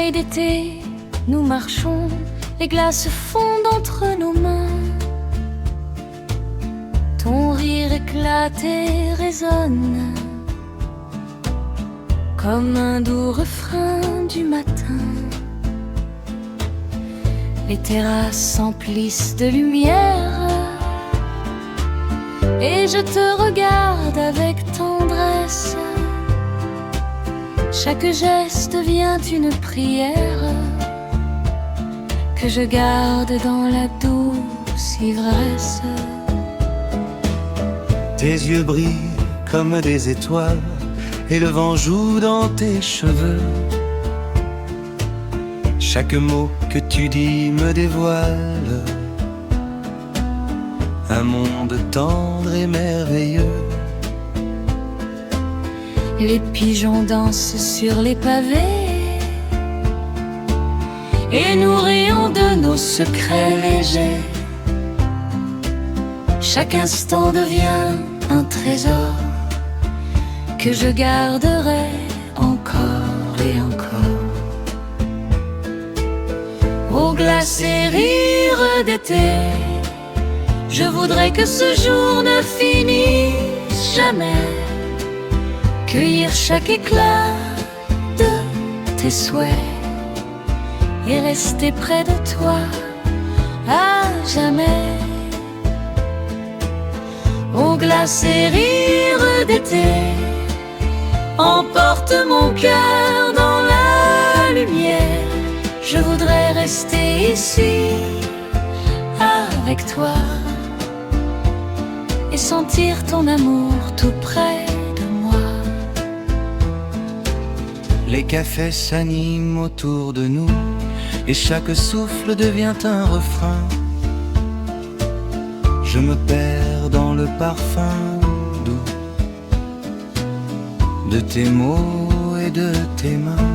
soleil d'été, nous marchons, les glaces fondent entre nos mains. Ton rire éclate et résonne comme un doux refrain du matin. Les terrasses s'emplissent de lumière et je te regarde avec tendresse. Chaque geste devient une prière que je garde dans la douce ivresse. Tes yeux brillent comme des étoiles et le vent joue dans tes cheveux. Chaque mot que tu dis me dévoile un monde tendre et merveilleux. Les pigeons dansent sur les pavés et nous rions de nos secrets légers. Chaque instant devient un trésor que je garderai encore et encore. Aux glacés rires d'été, je voudrais que ce jour ne finisse jamais. Cueillir chaque éclat de tes souhaits et rester près de toi à jamais. Aux glacés rires d'été, emporte mon cœur dans la lumière. Je voudrais rester ici avec toi et sentir ton amour tout près de moi. Les cafés s'animent autour de nous et chaque souffle devient un refrain. Je me perds dans le parfum doux de tes mots et de tes mains.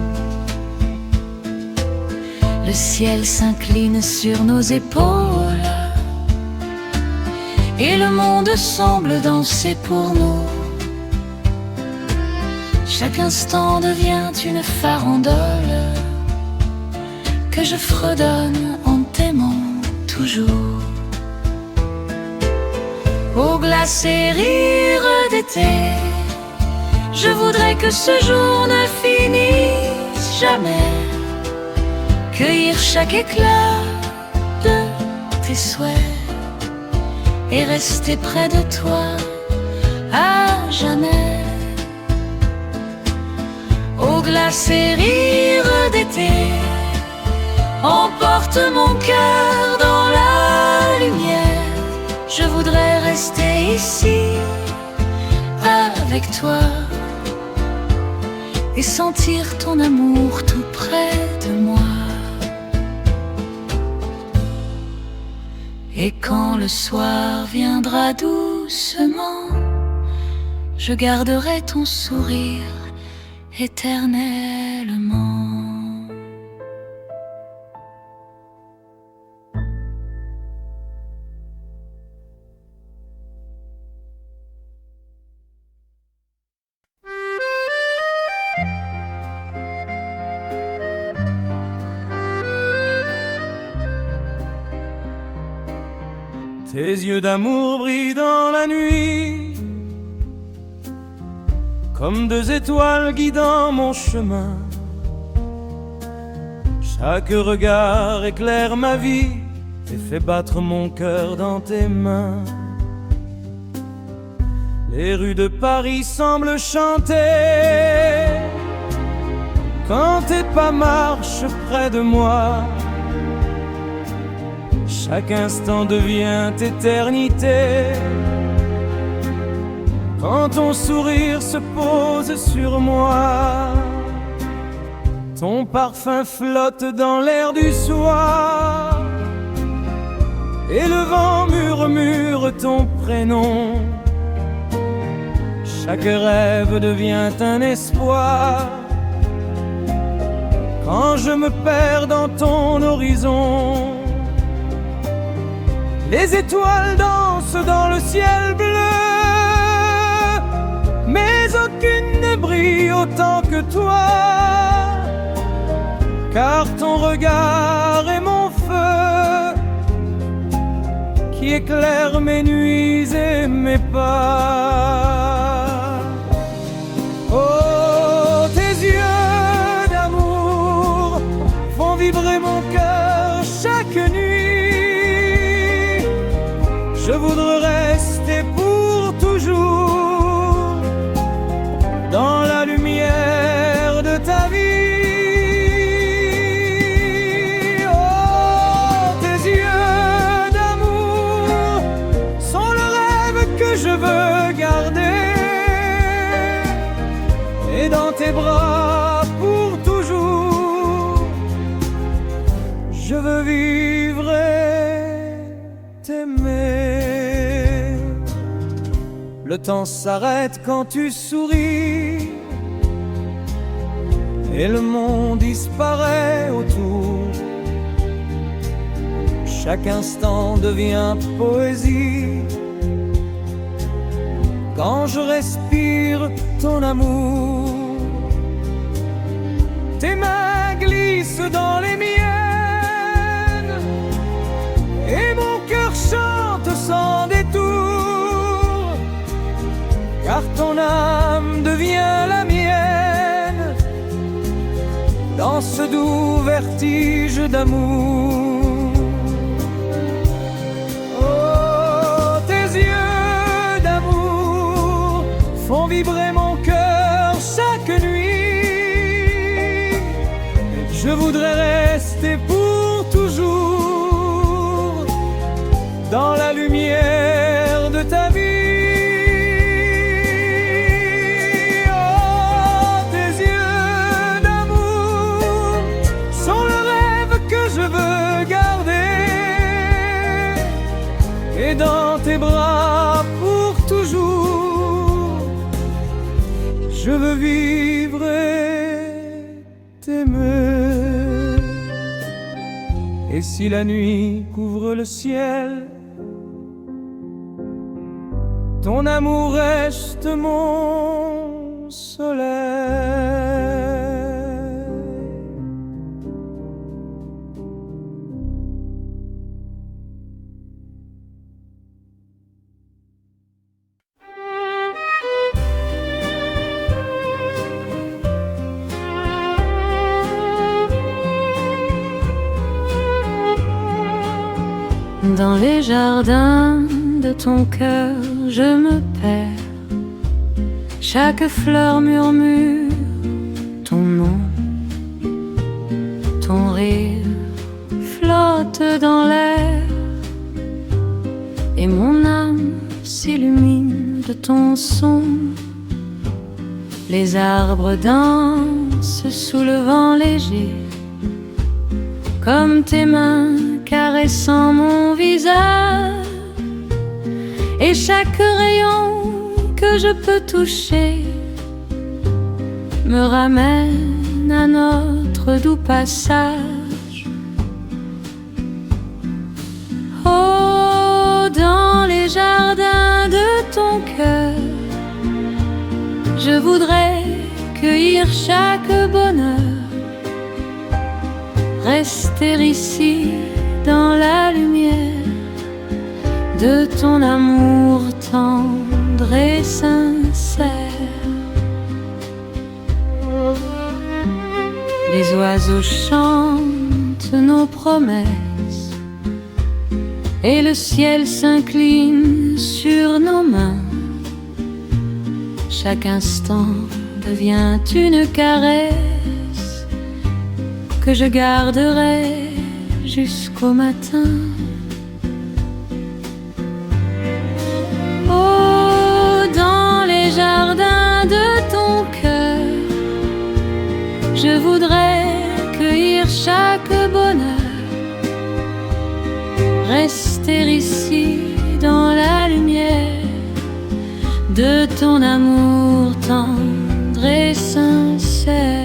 Le ciel s'incline sur nos épaules et le monde semble danser pour nous. Chaque instant devient une farandole que je fredonne en t'aimant toujours. Aux glacés rires d'été, je voudrais que ce jour ne finisse jamais. Cueillir chaque éclat de tes souhaits et rester près de toi à jamais. Aux glacés rires d'été, emporte mon cœur dans la lumière. Je voudrais rester ici avec toi et sentir ton amour tout près de moi. Et quand le soir viendra doucement, je garderai ton sourire éternellement. Tes yeux d'amour brillent dans la nuit comme deux étoiles guidant mon chemin. Chaque regard éclaire ma vie et fait battre mon cœur dans tes mains. Les rues de Paris semblent chanter quand tes pas marchent près de moi. Chaque instant devient éternité quand ton sourire se pose sur moi. Ton parfum flotte dans l'air du soir et le vent murmure ton prénom. Chaque rêve devient un espoir quand je me perds dans ton horizon. Les étoiles dansent dans le ciel bleu, mais aucune ne brille autant que toi. car ton regard est mon feu qui éclaire mes nuits et mes pas. Oh, tes yeux d'amour font vibrer mon cœur chaque nuit. Je voudrais rester pour toujours dans la lumière de ta vie. Oh, tes yeux d'amour sont le rêve que je veux garder, et dans tes bras pour toujours je veux vivre et t'aimer. Le temps s'arrête quand tu souris et le monde disparaît autour. Chaque instant devient poésie quand je respire ton amour. Tes mains glissent dans les miennes et mon cœur chante sans détour, car ton âme devient la mienne dans ce doux vertige d'amour. Oh, tes yeux d'amour font vibrer mon cœur chaque nuit. Je voudrais rester pour toujours dans la lumière de ta vie. Oh, tes yeux d'amour sont le rêve que je veux garder, et dans tes bras pour toujours je veux vivre et t'aimer. Et si la nuit couvre le ciel, ton amour reste mon soleil. Dans les jardins de ton cœur, je me perds. Chaque fleur murmure ton nom. Ton rire flotte dans l'air et mon âme s'illumine de ton son. Les arbres dansent sous le vent léger, comme tes mains caressant mon visage. Et chaque rayon que je peux toucher me ramène à notre doux passage. Oh, dans les jardins de ton cœur, je voudrais cueillir chaque bonheur, rester ici dans la lumière de ton amour tendre et sincère. Les oiseaux chantent nos promesses et le ciel s'incline sur nos mains. Chaque instant devient une caresse que je garderai jusqu'au matin. Oh, dans les jardins de ton cœur, je voudrais cueillir chaque bonheur, rester ici dans la lumière de ton amour tendre et sincère.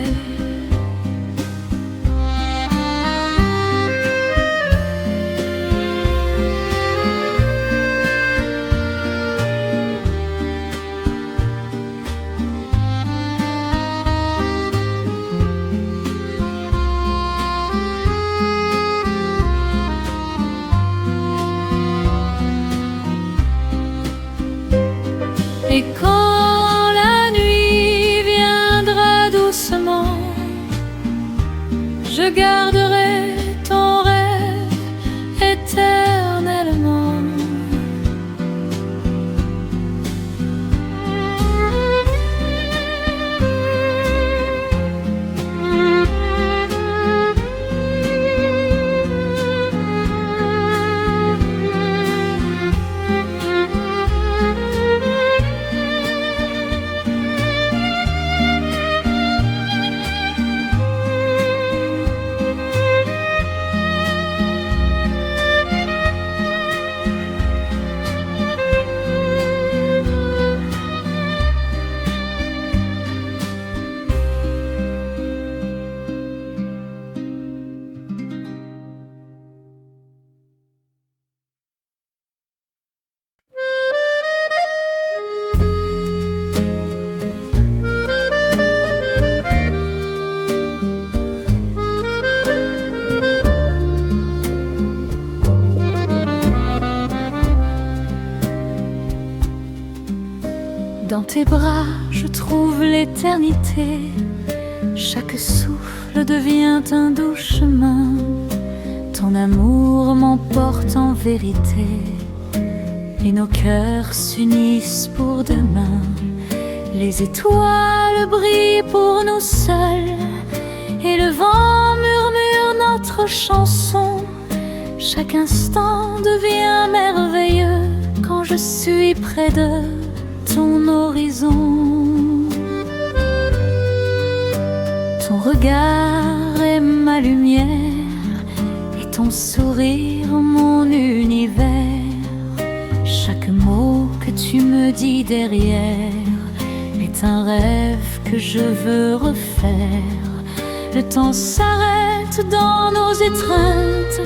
garderai ton rêve éternellement. Dans tes bras, je trouve l'éternité. Chaque souffle devient un doux chemin. Ton amour m'emporte en vérité, et nos cœurs s'unissent pour demain. Les étoiles brillent pour nous seuls, et le vent murmure notre chanson. Chaque instant devient merveilleux quand je suis près de ton horizon. Ton regard est ma lumière, et ton sourire mon univers. Chaque mot que tu me dis derrière est un rêve que je veux refaire. Le temps s'arrête dans nos étreintes,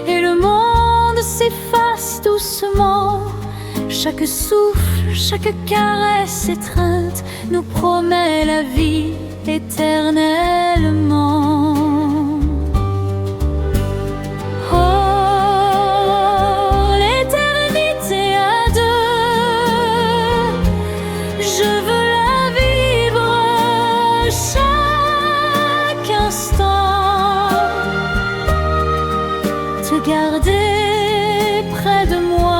et le monde s'efface doucement. Chaque souffle, chaque caresse étreinte nous promet la vie éternellement. Oh, l'éternité à deux, je veux la vivre chaque instant, te garder près de moi,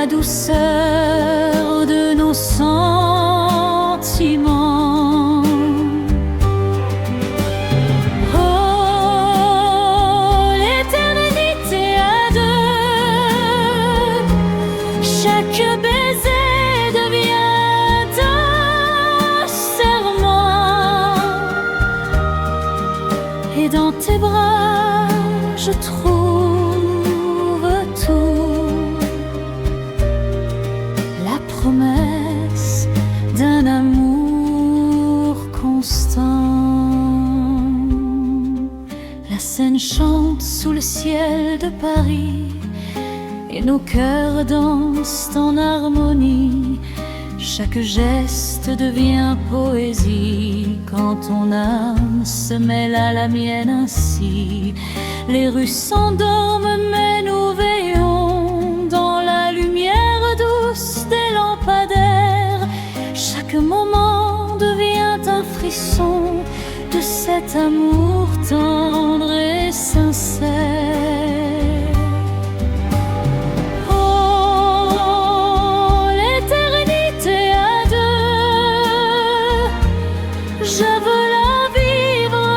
douceur de nos sentiments. Oh, l'éternité à deux, chaque baiser devient un serment, et dans tes bras je trouve tout. Promesse d'un amour constant. La Seine chante sous le ciel de Paris, et nos cœurs dansent en harmonie. Chaque geste devient poésie quand ton âme se mêle à la mienne ainsi. Les rues s'endorment mais nous veillons dans la lumière douce des lampadaires. Chaque moment devient un frisson de cet amour tendre et sincère. Oh, l'éternité à deux, je veux la vivre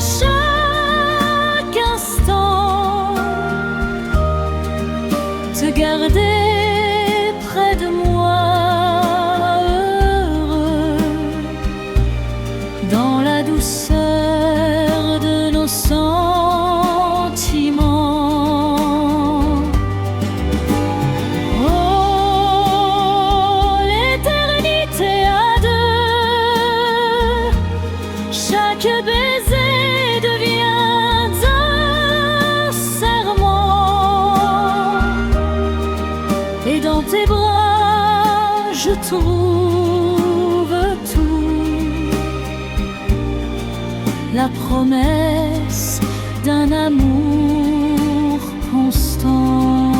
chaque instant, te garder près de moi, heureux, dans la douceur de nos sentiments. Oh, l'éternité à deux, chaque baiser devient un serment, et dans tes bras je trouve tout. La promesse d'un amour constant.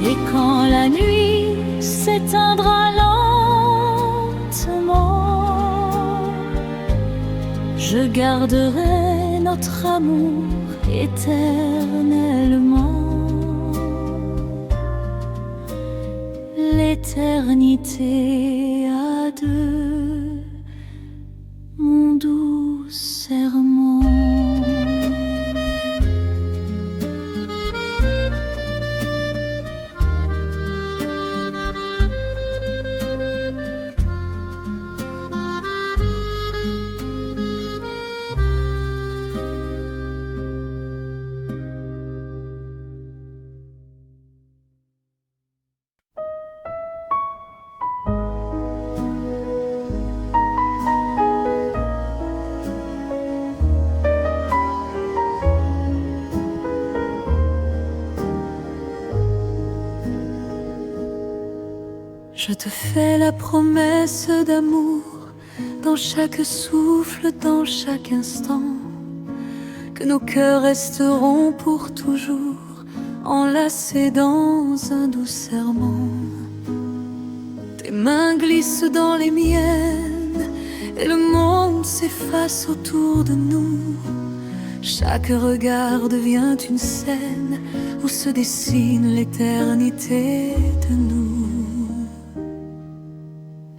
Et quand la nuit s'éteindra lentement, je garderai notre amour éternellement. L'éternité à deux, mon doux serment. Je te fais la promesse d'amour dans chaque souffle, dans chaque instant, que nos cœurs resteront pour toujours enlacés dans un doux serment. Tes mains glissent dans les miennes et le monde s'efface autour de nous. Chaque regard devient une scène où se dessine l'éternité de nous.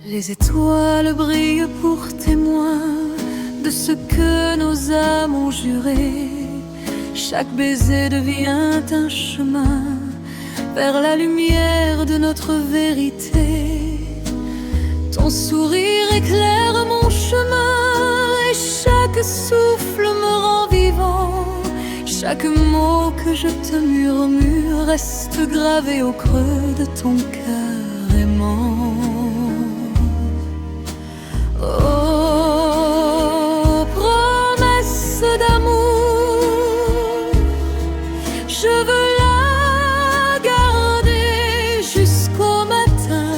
Les étoiles brillent pour témoin de ce que nos âmes ont juré. Chaque baiser devient un chemin vers la lumière de notre vérité. Ton sourire éclaire mon chemin et chaque souffle me rend vivant. Chaque mot que je te murmure reste gravé au creux de ton cœur aimant. Oh, promesse d'amour, je veux la garder jusqu'au matin,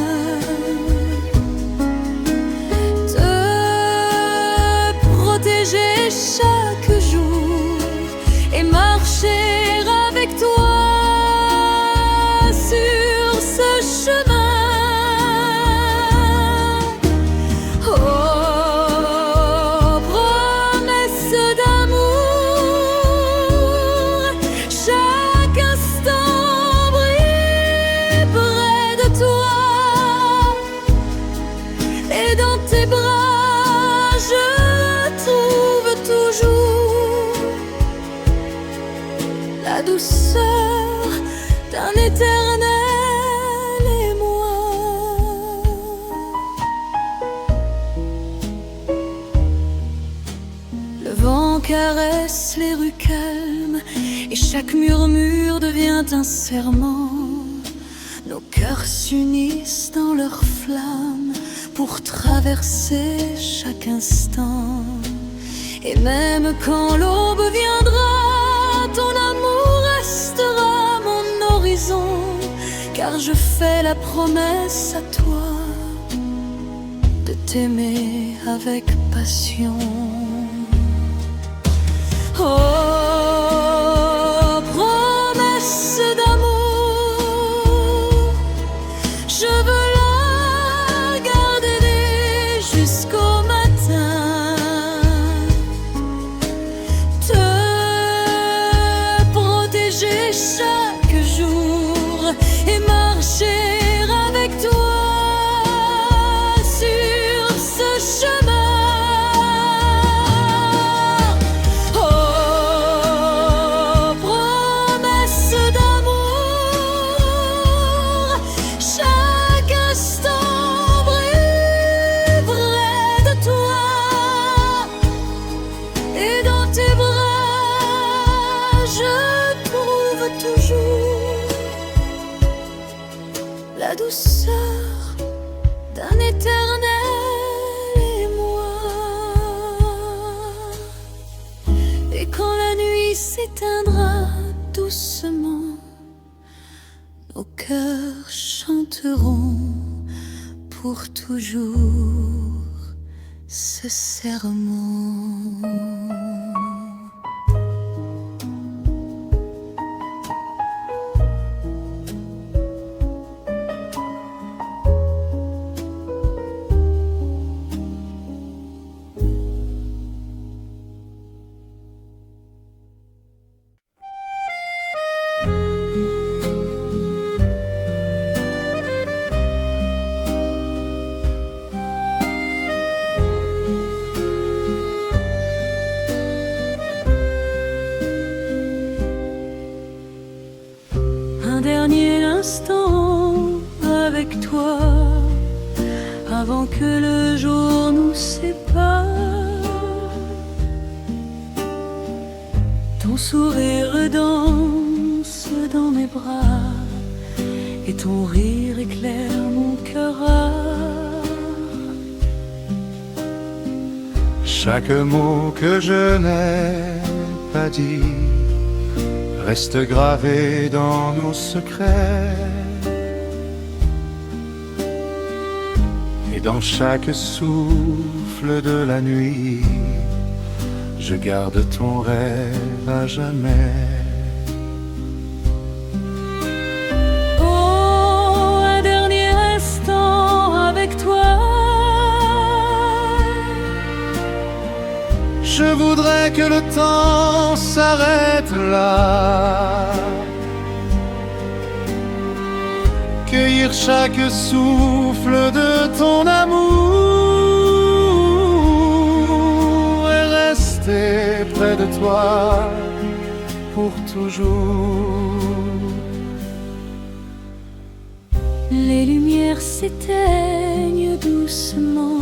te protéger chaque jour et marcher avec toi sur ce chemin. La douceur d'un éternel émoi. Le vent caresse les rues calmes et chaque murmure devient un serment. Nos cœurs s'unissent dans leur flamme pour traverser chaque instant. Et même quand l'aube viendra, ton amour restera mon horizon, car je fais la promesse à toi de t'aimer avec passion. Oh, promesse d'amour, je veux la garder jusqu'au matin, te protéger chaque jour et marcher avec toi sur ce chemin. La douceur d'un éternel émoi. Et quand la nuit s'éteindra doucement, nos cœurs chanteront pour toujours ce serment. Ton sourire danse dans mes bras et ton rire éclaire mon cœur rare. Chaque mot que je n'ai pas dit reste gravé dans nos secrets. Et dans chaque souffle de la nuit, je garde ton rêve à jamais. Oh, un dernier instant avec toi. Je voudrais que le temps s'arrête là, cueillir chaque souffle de ton amour et rester près de toi pour toujours. Les lumières s'éteignent doucement,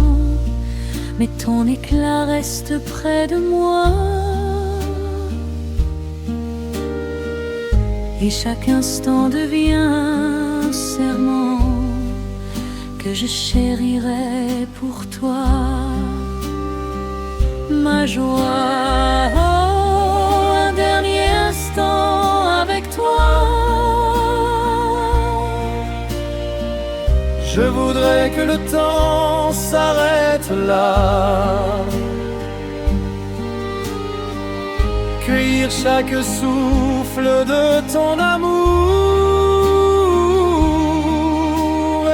mais ton éclat reste près de moi. Et chaque instant devient un serment que je chérirai pour toi. Ma joie, oh, un dernier instant avec toi. Je voudrais que le temps s'arrête là, cueillir chaque souffle de ton amour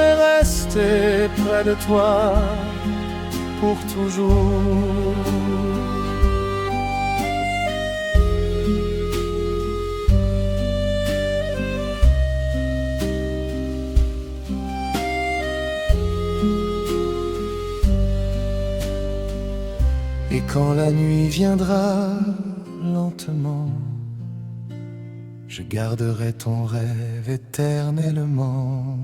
et rester près de toi pour toujours. Et quand la nuit viendra lentement, je garderai ton rêve éternellement.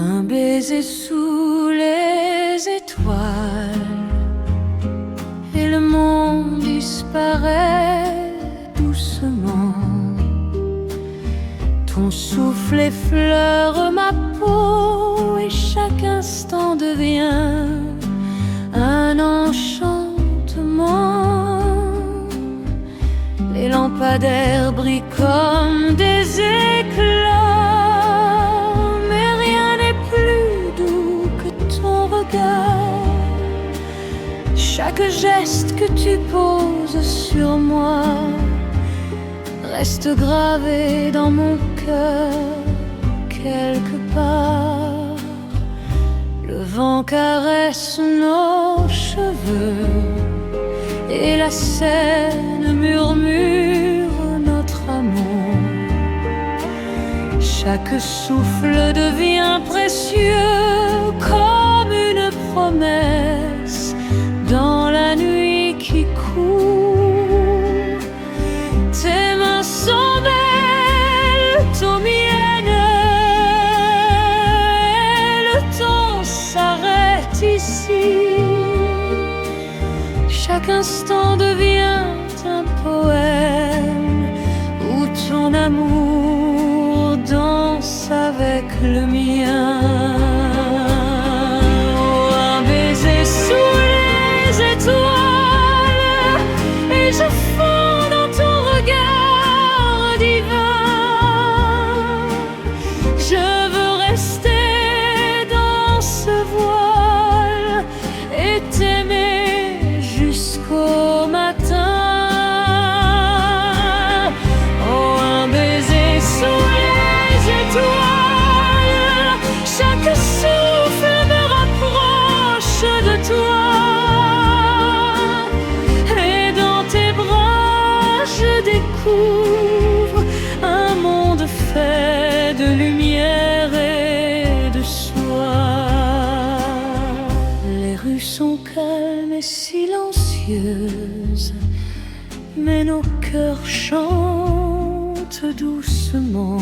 Un baiser sous les étoiles et le monde disparaît doucement. Ton souffle effleure ma peau et chaque instant devient un enchantement. Les lampadaires brillent comme des éclats. Chaque geste que tu poses sur moi reste gravé dans mon cœur quelque part. Le vent caresse nos cheveux et la Seine murmure notre amour. Chaque souffle devient précieux comme une promesse dans la nuit qui court. Tes mains sont belles, ton mienne, et le temps s'arrête ici. Chaque instant devient un poème où ton amour danse avec le mien. Et je fonds dans ton regard divin. Je veux rester dans ce voile et t'aimer jusqu'au matin. rues sont calmes et silencieuses, mais nos cœurs chantent doucement.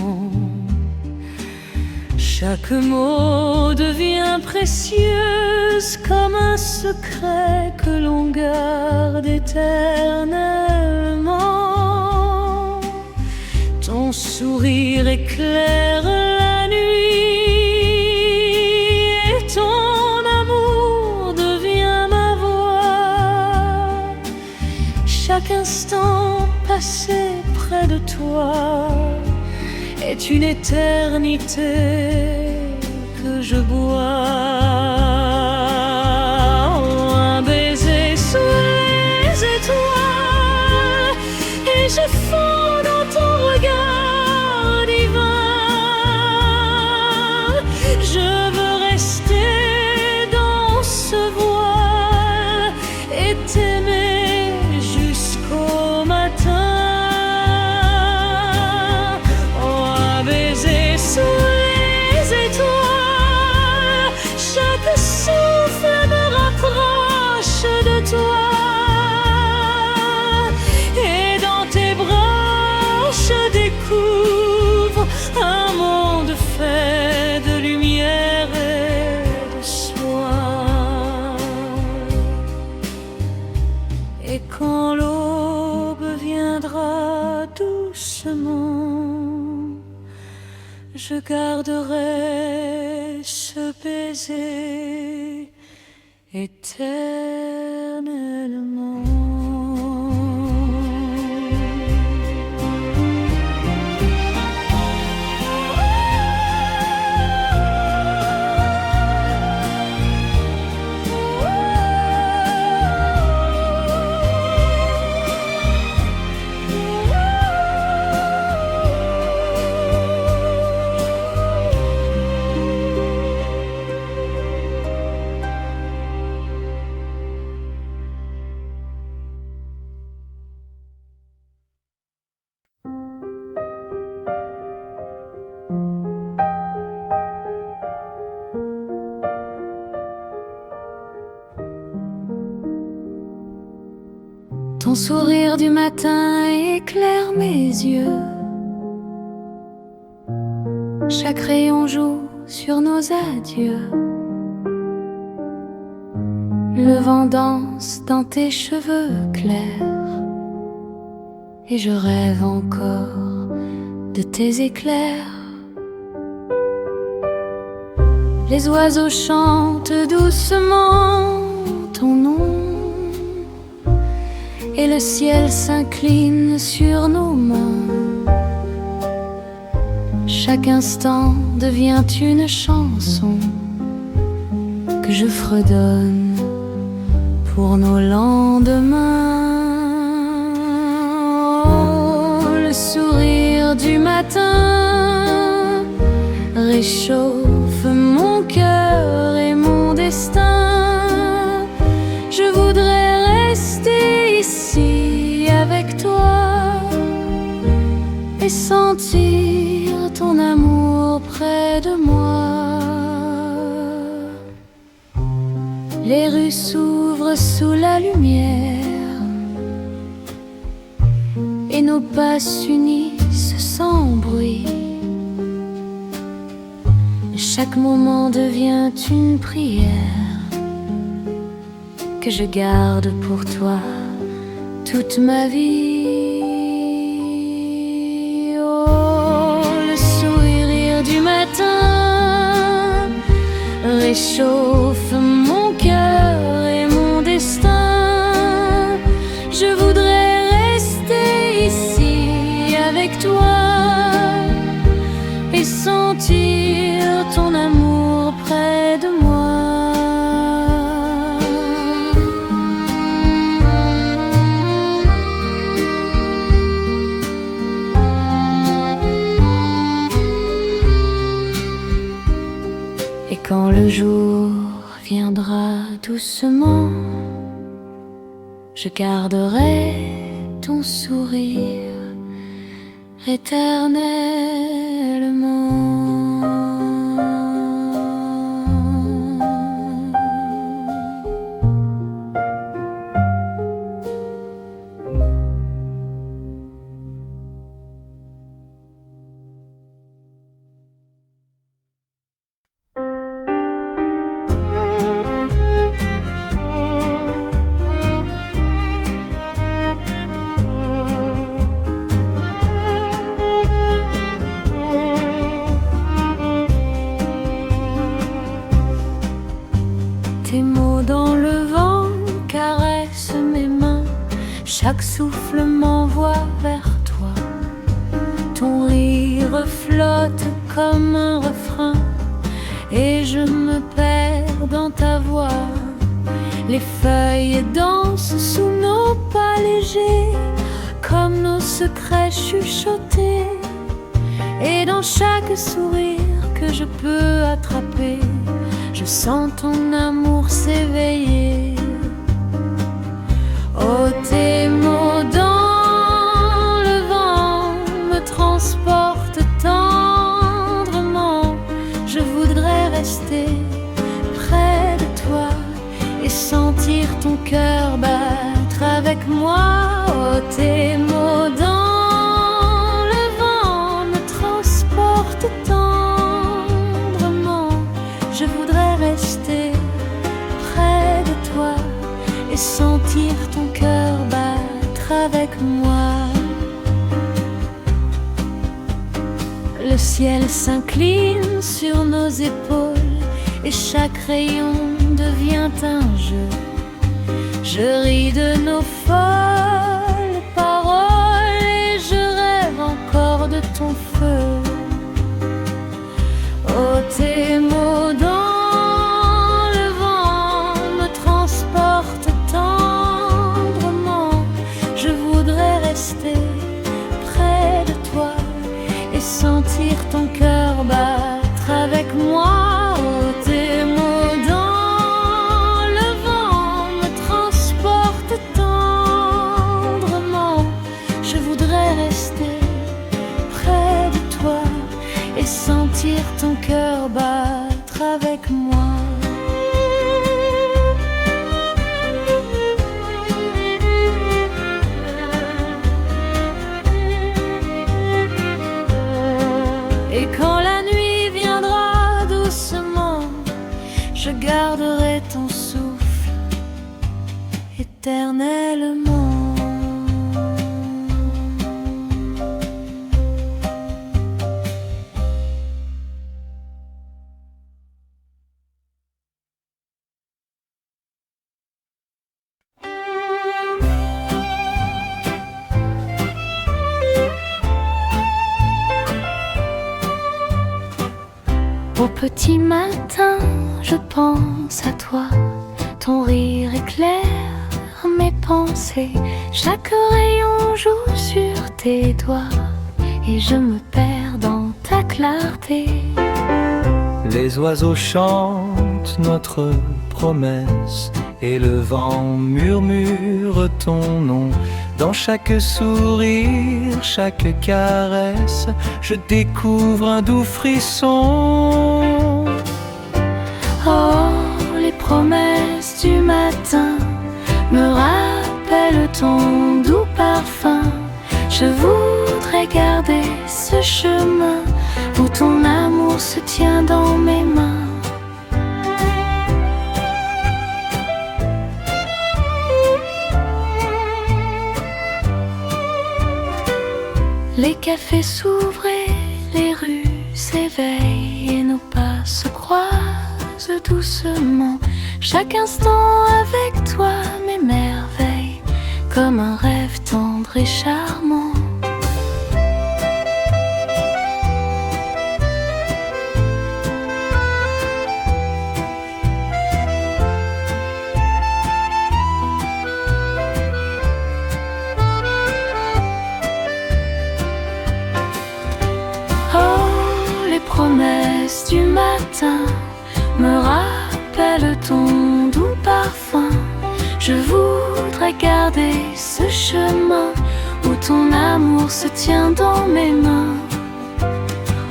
Chaque mot devient précieuse comme un secret que l'on garde éternellement. Ton sourire éclaire la nuit et ton amour devient ma voix. Chaque instant passé près de toi est une éternité que je bois. Un baiser sous les étoiles et je fonds dans ton regard divin. Je veux rester dans ce voile et t'aimer jusqu'au matin. Sous les étoiles, chaque souffle me rapproche de toi. Et dans tes bras, je découvre un monde fait de lumière et de soin. Et quand l'aube viendra doucement, je garderai ce baiser éternellement. Ton sourire du matin éclaire mes yeux. Chaque rayon joue sur nos adieux. Le vent danse dans tes cheveux clairs et je rêve encore de tes éclairs. Les oiseaux chantent doucement ton nom et le ciel s'incline sur nos mains. Chaque instant devient une chanson que je fredonne pour nos lendemains. Oh, le sourire du matin réchauffe mon cœur et mon destin. Je voudrais rester ici avec toi et sentir ton amour près de moi. Les rues s'ouvrent sous la lumière et nos pas s'unissent sans bruit. Chaque moment devient une prière que je garde pour toi toute ma vie. Oh, le sourire du matin réchauffe mon cœur et mon destin. Je voudrais rester ici avec toi et sentir ton amour près de moi. Et quand le jour viendra doucement, je garderai ton sourire éternellement. Chaque souffle m'envoie vers toi. Ton rire flotte comme un refrain et je me perds dans ta voix. Les feuilles dansent sous nos pas légers comme nos secrets chuchotés. Et dans chaque sourire que je peux attraper, je sens ton amour s'éveiller. Oh, tes mots dans le vent me transportent tendrement. Je voudrais rester près de toi et sentir ton cœur battre avec moi. Oh, tes mots dans le vent me transportent tendrement. Je voudrais rester près de toi et sentir ton cœur battre avec moi. Le ciel s'incline sur nos épaules et chaque rayon devient un jeu. Je ris de nos folles paroles et je rêve encore de ton feu. Oh, tes mots dans le vent me transportent tendrement. Je voudrais rester près de toi et sentir ton cœur battre avec moi. Oh, tes mots dans le vent me transportent tendrement. Je voudrais rester près de toi et sentir ton cœur battre avec moi. Et quand la nuit viendra doucement, je garderai ton souffle éternellement. Au petit matin, je pense à toi. Ton rire éclaire mes pensées. Chaque rayon joue sur tes doigts et je me perds dans ta clarté. Les oiseaux chantent notre promesse et le vent murmure ton nom. Dans chaque sourire, chaque caresse, je découvre un doux frisson. Oh, les promesses du matin me rappellent ton doux parfum. Je voudrais garder ce chemin où ton amour se tient dans mes mains. Les cafés s'ouvrent et les rues s'éveillent et nos pas se croisent doucement. Chaque instant avec toi m'émerveille comme un rêve tendre et charmant. Promesses du matin me rappellent ton doux parfum. Je voudrais garder ce chemin où ton amour se tient dans mes mains.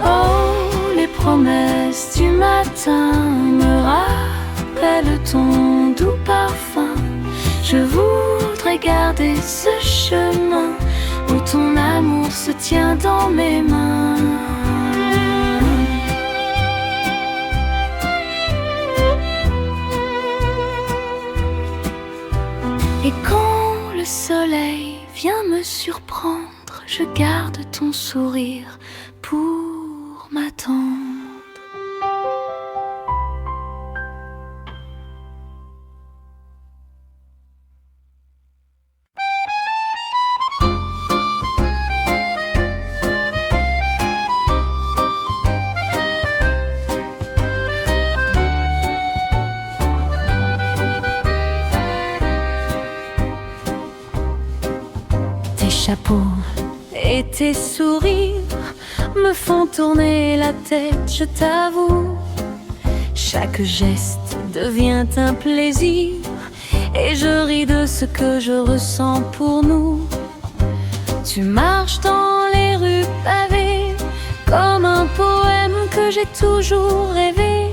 Oh, les promesses du matin me rappellent ton doux parfum. Je voudrais garder ce chemin où ton amour se tient dans mes mains. Et quand le soleil vient me surprendre, je garde ton sourire pour m'attendre. chapeaux et tes sourires me font tourner la tête, je t'avoue. Chaque geste devient un plaisir et je ris de ce que je ressens pour nous. Tu marches dans les rues pavées comme un poème que j'ai toujours rêvé.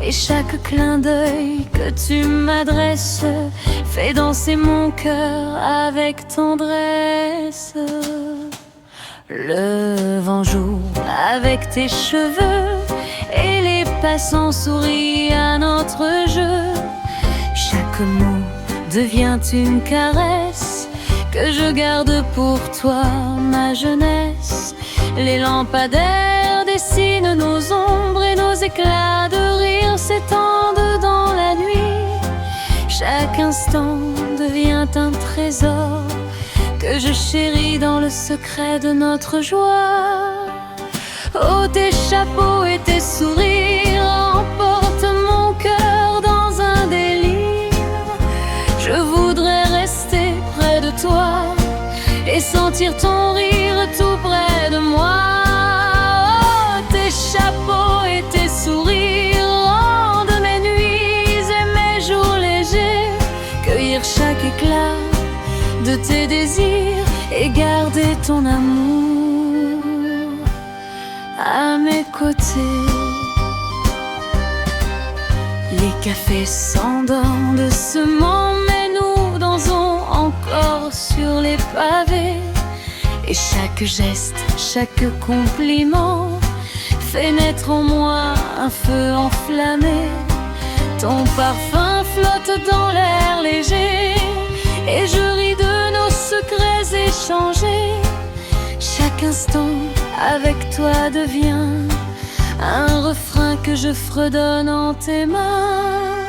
Et chaque clin d'œil que tu m'adresses fait danser mon cœur avec tendresse. Le vent joue avec tes cheveux et les passants sourient à notre jeu. Chaque mot devient une caresse que je garde pour toi, ma jeunesse. Les lampadaires dessinent nos ombres et nos éclats de rire s'étendent dans la nuit. Chaque instant devient un trésor que je chéris dans le secret de notre joie. Oh, tes chapeaux et tes sourires emportent mon cœur dans un délire. Je voudrais rester près de toi et sentir ton rire tout près de moi. Oh, tes chapeaux et tes sourires rendent mes nuits et mes jours légers. Cueillir chaque éclat de tes désirs et garder ton amour à mes côtés. Les cafés s'endorment doucement, mais nous dansons encore sur les pavés. Et chaque geste, chaque compliment fait naître en moi un feu enflammé. Ton parfum flotte dans l'air léger et je ris de nos secrets échangés. Chaque instant avec toi devient un refrain que je fredonne en tes mains.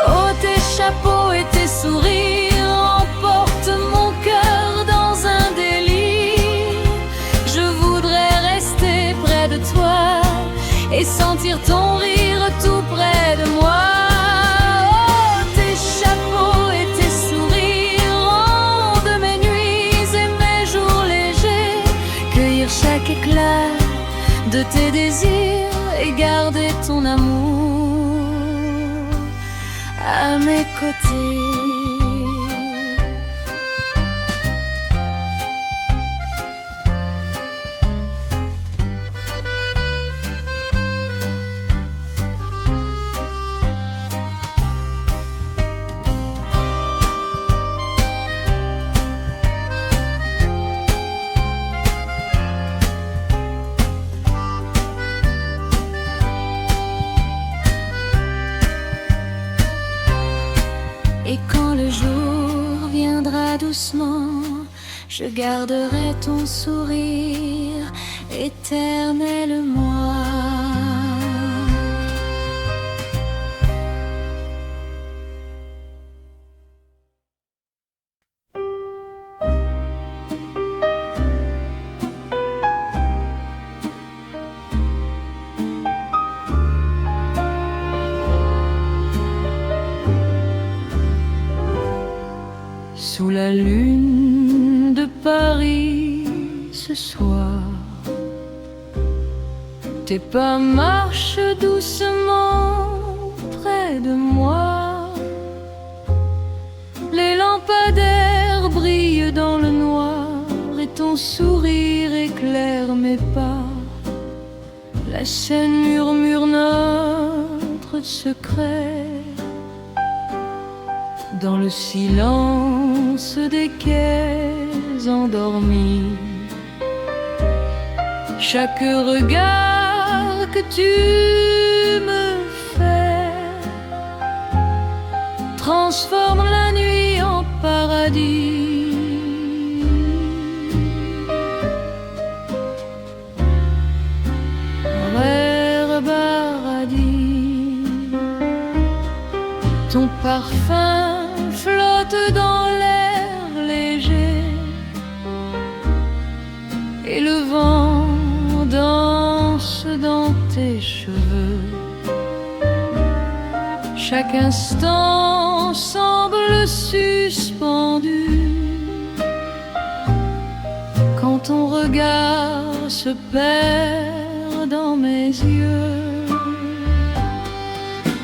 Oh, tes chapeaux et tes sourires emportent mon cœur dans un délire. Je voudrais rester près de toi et sentir ton rire tout près de moi. Oh, tes chapeaux et tes sourires rendent mes nuits et mes jours légers. Cueillir chaque éclat de tes désirs et garder ton amour à mes côtés. Et quand le jour viendra doucement, je garderai ton sourire éternellement. Sous la lune de Paris ce soir, tes pas marchent doucement près de moi. Les lampadaires brillent dans le noir et ton sourire éclaire mes pas. La scène murmure notre secret dans le silence des quais endormis. Chaque regard que tu me fais transforme la nuit en paradis. Rare paradis, ton parfum flotte dans l'air léger et le vent danse dans tes cheveux. Chaque instant semble suspendu quand ton regard se perd dans mes yeux.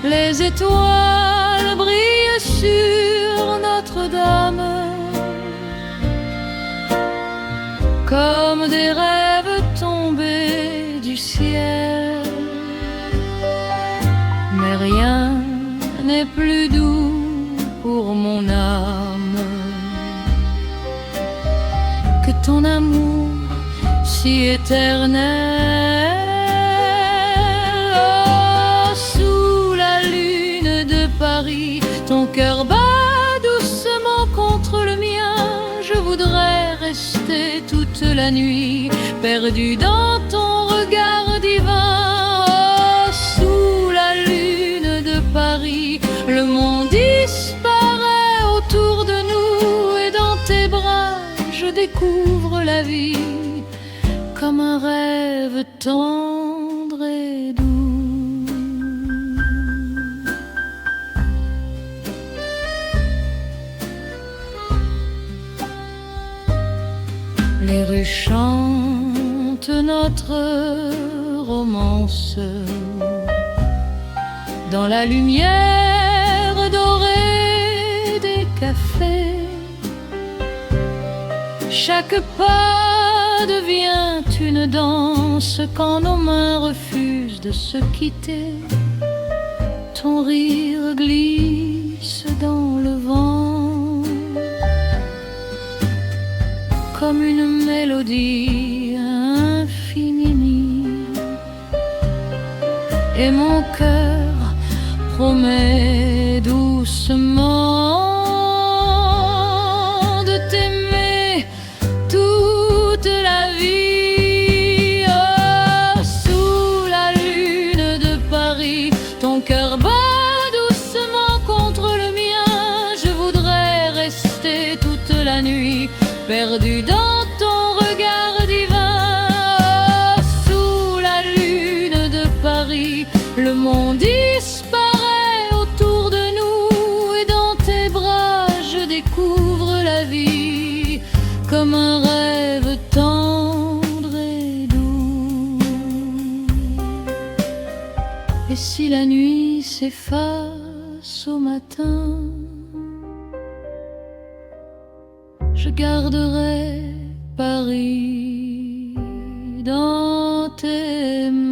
Les étoiles brillent sur Notre-Dame comme des rêves tombés du ciel. Mais rien n'est plus doux pour mon âme que ton amour si éternel. Oh, sous la lune de Paris, ton cœur bat doucement contre le mien. Je voudrais rester toute la nuit, perdu dans ton regard divin. Oh, sous la lune de Paris, le monde disparaît autour de nous, et dans tes bras je découvre la vie comme un rêve tendre et doux. Les rues chantent notre romance dans la lumière dorée des cafés. Chaque pas devient une danse quand nos mains refusent de se quitter. Ton rire glisse dans le vent comme une mélodie infinie, et mon cœur promet doucement de t'aimer toute la vie. Oh, sous la lune de Paris, ton cœur bat doucement contre le mien. Je voudrais rester toute la nuit, perdu dans ton regard divin. Oh, sous la lune de Paris, le monde disparaît autour de nous, et dans tes bras je découvre la vie comme un rêve tendre et doux. Et si la nuit s'efface au matin, je garderai Paris dans tes mains.